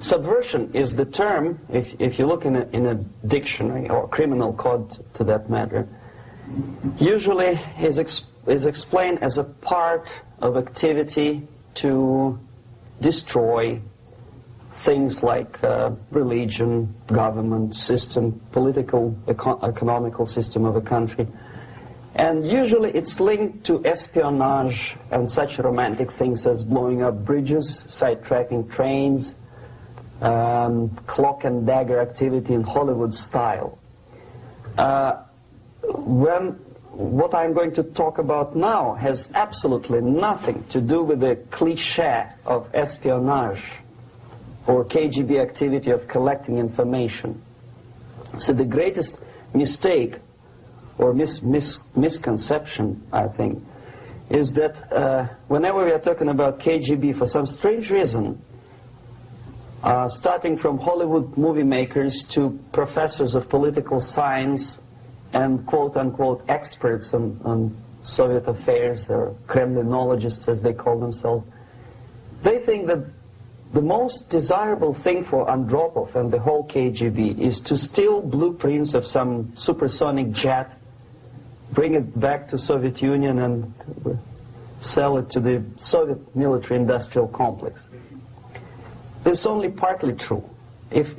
Subversion is the term, if you look in a dictionary or criminal code to that matter, usually is explained as a part of activity to destroy things like religion, government, system, political, economical system of a country. And usually it's linked to espionage and such romantic things as blowing up bridges, sidetracking trains, cloak and dagger activity in Hollywood style. What I'm going to talk about now has absolutely nothing to do with the cliché of espionage or KGB activity of collecting information. So the greatest mistake or misconception, I think, is that whenever we are talking about KGB, for some strange reason, starting from Hollywood movie makers to professors of political science and quote-unquote experts on Soviet affairs, or Kremlinologists as they call themselves, they think that the most desirable thing for Andropov and the whole KGB is to steal blueprints of some supersonic jet, bring it back to Soviet Union and sell it to the Soviet military-industrial complex. This is only partly true. If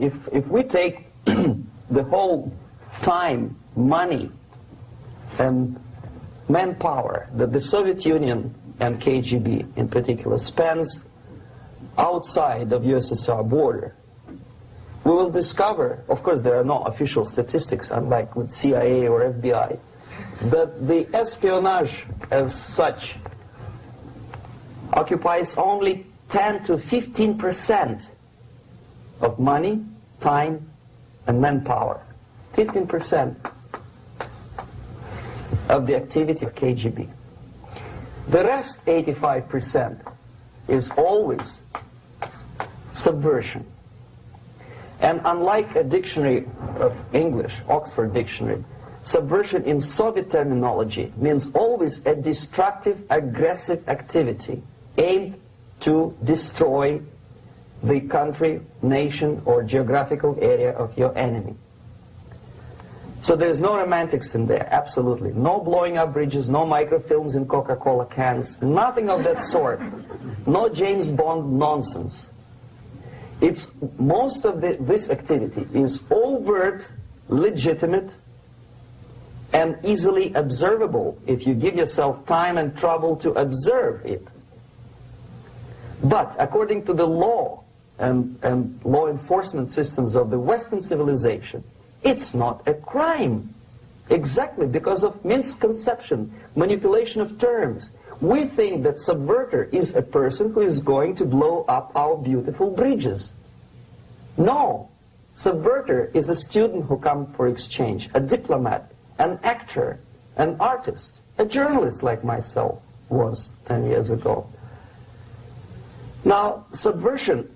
we take the whole time, money, and manpower that the Soviet Union and KGB in particular spends outside of USSR border, we will discover, of course there are no official statistics unlike with CIA or FBI, that the espionage as such occupies only 10 to 15% of money, time, and manpower. 15% of the activity of KGB. The rest, 85%, is always subversion. And unlike a dictionary of English, Oxford Dictionary, subversion in Soviet terminology means always a destructive, aggressive activity aimed to destroy the country, nation, or geographical area of your enemy. So there's no romantics in there, absolutely. No blowing up bridges, no microfilms in Coca-Cola cans, nothing of that sort. No James Bond nonsense. It's most of this activity is overt, legitimate, and easily observable if you give yourself time and trouble to observe it. But according to the law and law enforcement systems of the Western civilization, it's not a crime. Exactly because of misconception, manipulation of terms. We think that subverter is a person who is going to blow up our beautiful bridges. No. Subverter is a student who comes for exchange, a diplomat, an actor, an artist, a journalist like myself was 10 years ago. Now, subversion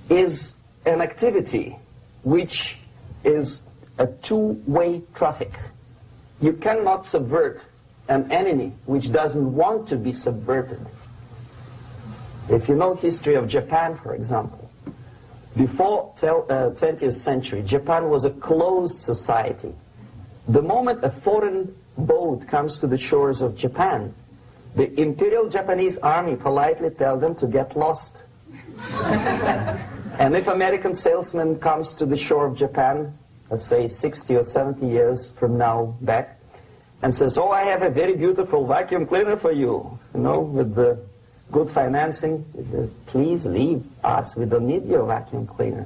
is an activity which is a two-way traffic. You cannot subvert an enemy which doesn't want to be subverted. If you know history of Japan, for example, before 20th century, Japan was a closed society. The moment a foreign boat comes to the shores of Japan, the Imperial Japanese Army politely tells them to get lost. And if American salesman comes to the shore of Japan, let's say 60 or 70 years from now back, and says, oh, I have a very beautiful vacuum cleaner for you, with the good financing, he says, please leave us, we don't need your vacuum cleaner.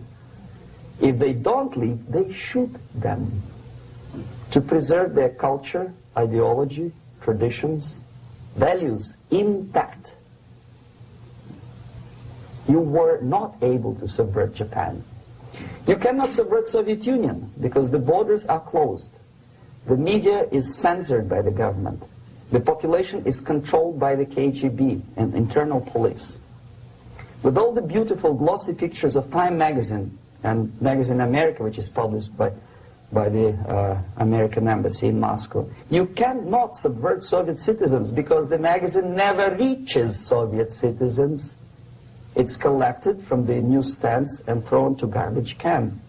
If they don't leave, they shoot them to preserve their culture, ideology, traditions, values intact. You were not able to subvert Japan. You cannot subvert Soviet Union because the borders are closed. The media is censored by the government. The population is controlled by the KGB and internal police. With all the beautiful glossy pictures of Time magazine and Magazine America, which is published by the American embassy in Moscow, you cannot subvert Soviet citizens because the magazine never reaches Soviet citizens. It's collected from the newsstands and thrown to garbage can.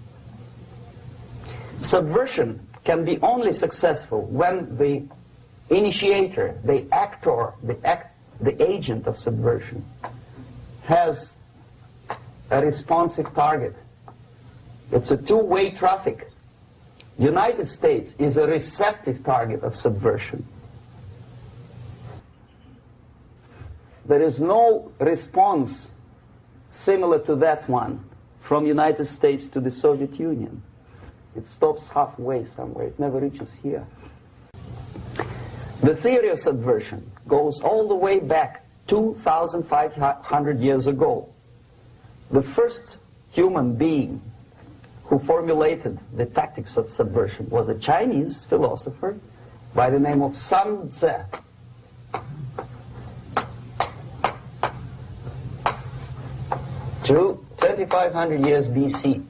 Subversion can be only successful when the initiator, the actor, the agent of subversion has a responsive target. It's a two-way traffic. The United States is a receptive target of subversion. There is no response similar to that one from United States to the Soviet Union. It stops halfway somewhere. It never reaches here. The theory of subversion goes all the way back 2,500 years ago. The first human being who formulated the tactics of subversion was a Chinese philosopher by the name of Sun Tzu. 2,500 years BC.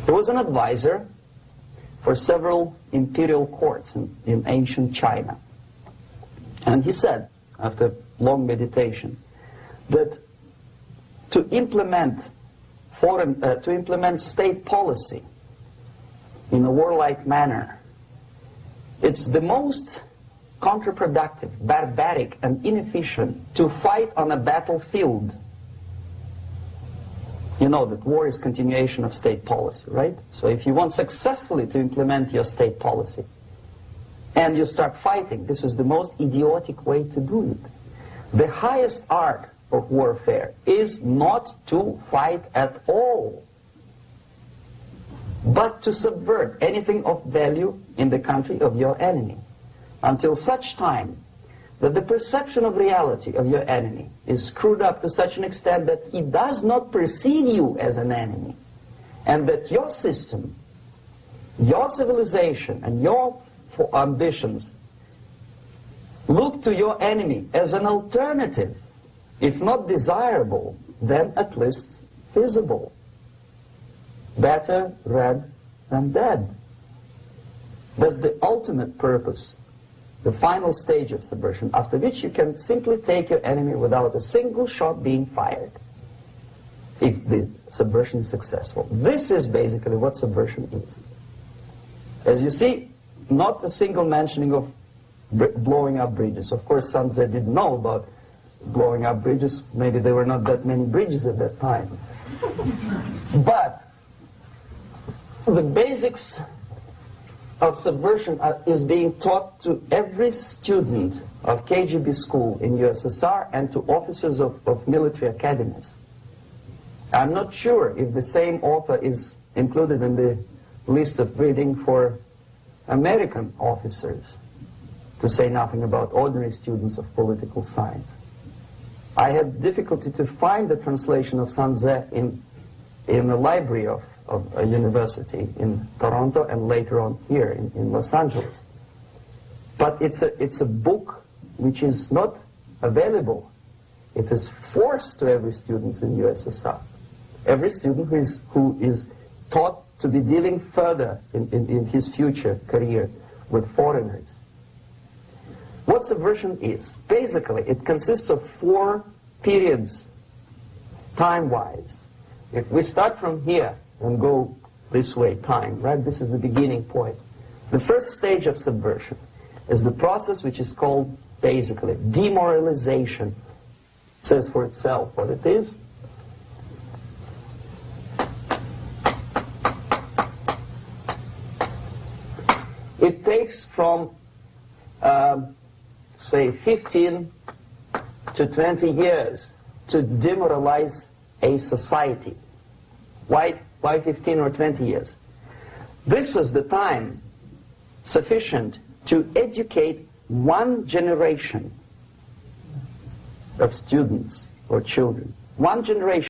He was an advisor for several imperial courts in ancient China. And he said, after long meditation, that to implement state policy in a warlike manner, it's the most counterproductive, barbaric, and inefficient to fight on a battlefield. You know that war is continuation of state policy, right? So if you want successfully to implement your state policy and you start fighting, this is the most idiotic way to do it. The highest art of warfare is not to fight at all, but to subvert anything of value in the country of your enemy, until such time that the perception of reality of your enemy is screwed up to such an extent that he does not perceive you as an enemy, and that your system, your civilization, and your ambitions look to your enemy as an alternative, if not desirable, then at least feasible. Better red than dead. That's the ultimate purpose, the final stage of subversion, after which you can simply take your enemy without a single shot being fired, if the subversion is successful. This is basically what subversion is. As you see, not a single mentioning of blowing up bridges. Of course, Sun Tzu didn't know about blowing up bridges. Maybe there were not that many bridges at that time. But the basics of subversion is being taught to every student of KGB school in USSR and to officers of military academies. I'm not sure if the same author is included in the list of reading for American officers, to say nothing about ordinary students of political science. I had difficulty to find the translation of Sun Tzu in the library of a university in Toronto and later on here in Los Angeles. But it's a book which is not available. It is forced to every student in USSR. Every student who is taught to be dealing further in his future career with foreigners. What subversion is? Basically, it consists of 4 periods, time-wise. If we start from here and go this way, time, right? This is the beginning point. The first stage of subversion is the process which is called, basically, demoralization. It says for itself what it is. It takes from, say, 15 to 20 years to demoralize a society. Why 15 or 20 years? This is the time sufficient to educate one generation of students or children. One generation.